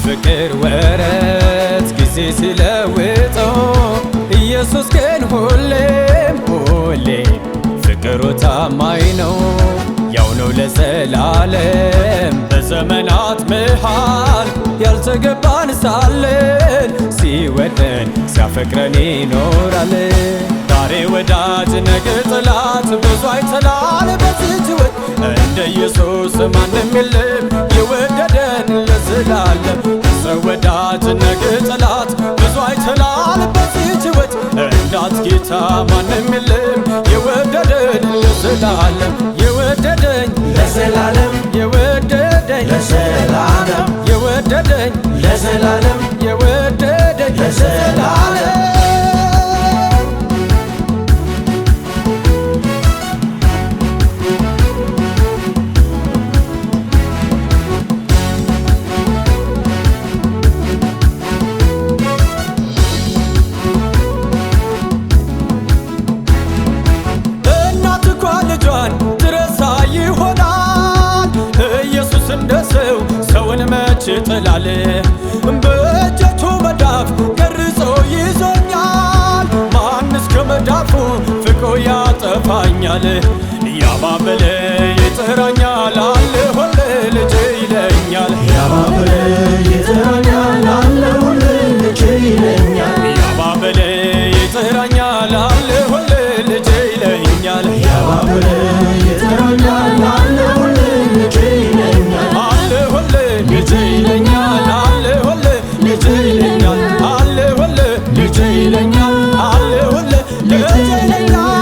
ፍቅር ወረት ጊዜ ሲለውጠው ኢየሱስ ግን ሁሌም ፍቅሩ ታማኝ ነው። ያው ነው ለዘላለም በዘመናት መሃል ያልተገባን ሳለን ሲወደን ሲያፈቅረን ይኖራል። ዛሬ ወዳጅ ነገ ጠላት ብዙ አይተናል በዚህች ሕይወት እንደ ኢየሱስ ማንም የለም የወደደን ለዘላለም። ሰው ወዳጅ ነገ ጠላት ብዙ አይተናል በዚህች ሕይወት እንዳት ጌታ ማንም የለም የወደደን ለዘላለም። የወደደኝ ለዘላለም የወደደኝ ለዘላለም የወደደኝ ለዘላለም የወደደኝ ለዘላለም ይጥላል በእጆቹ መዳፍ ገርጾ ይዞኛል። ማንስ ከመዳፉ ፍቆ ያጠፋኛል? ያባበለ ይጠራኛል አለሁል ልጄ ይለኛል። ያባበለ ይጠራኛል አለሁል ልጄ ይለኛል። ያባበለ ይጠራኛል አለሁል ልጄ ይለኛል። ያባበለ ይጠራኛል አለሁል ልጄ ይለኛል። አለሁል ልጄ ይለኛል አለሁል ልጄ ይለኛል አለሁል ልጄ ይለኛል አለሁል ልጄ ይለኛል።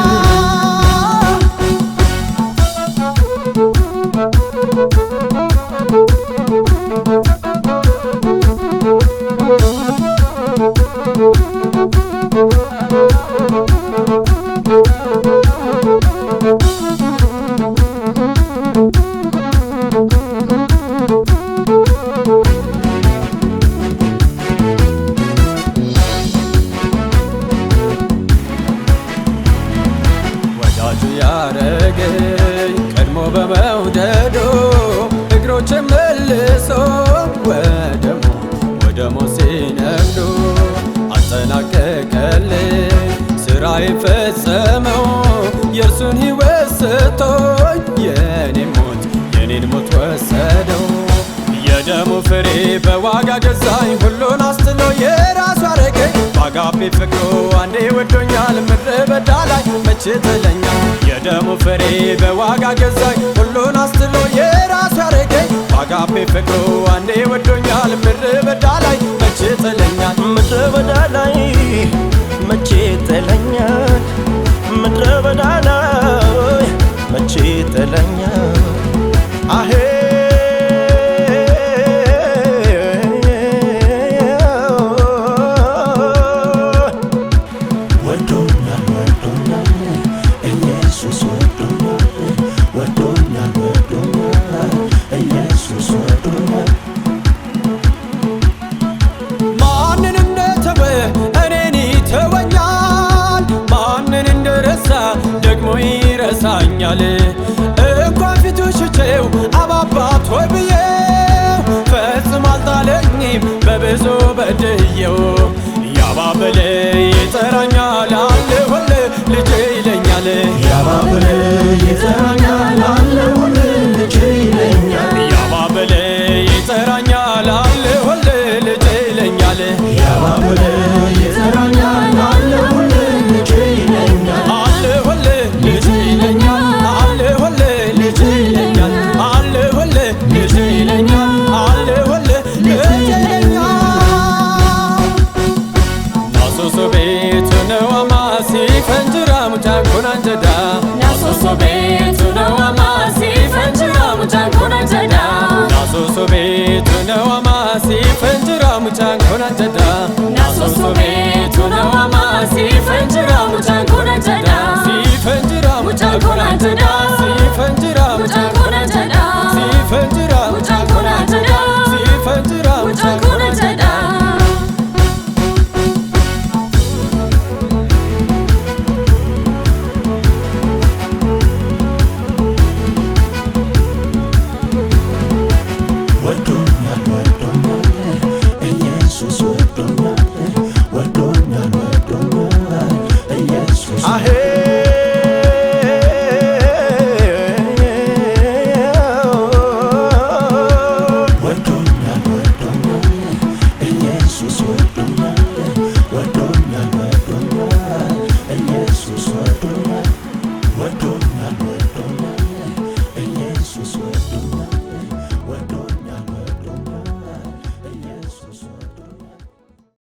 ያረገኝ ቀድሞ በመውደዱ እግሮቼ መልሶ ወደ ሞት ሲነግዱ አጠናቀቀልኝ ስራዬን ፈጸመው። የእርሱን ሕይወት ሰጥቶኝ የኔን ሞት ወሰደው። የደሙ ፍሬ በዋጋ ገዛኝ ሁሉን አስጥሎ የራሱ አረገኝ። በአጋፔ ፍቅሩ አንዴ ወዶኛል ምድረ በዳ ላይ መቼ ጥለኛል? የደሙ ፍሬ በዋጋ ገዛኝ ሁሉን አስጥሎ የራሱ አረገኝ። በአጋፔ ፍቅሩ አንዴ ወዶኛል ምድረ በዳ ላይ መቼ ጥለኛል? ምድረ በዳ ላይ መቼ ጥለኛል? ምድረ በዳ ላይ መቼ ጥለኛል? አሄ ይረሳኛል እንኳን ፊቱ ሽቼው አባባት ሆይ ብዬው ፈጽሞ አልጣለኝም በብዙ በድዬው። ያባበለ ይጠራኛል አለሁል ልጄ ይለኛል። ያባበለ ይጠራኛል አለሁል ልጄ ይለኛል። ያባበለ ይጠራኛል አለሁል ልጄ ይለኛል። ያባበለ ይጠራኛል አለሁል ልጄ ይለኛል። አለሁል ልጄ ይለኛል አለሁል ልጄ ይለኛል አለሁል ልጄ ይለኛል አለሁል ልጄ ይለኛል። ናሶሶ ቤቱ ነው አማሲ ፈንጅራ ሙታ mucaan kun anjada Nasosobeetu nawamaasi fanjira mucaan kun anjada Nasosobeetu nawamaasi fanjira mucaan kun anjada Nasosobeetu nawamaasi fanjira mucaan kun anjada Si fanjira mucaan kun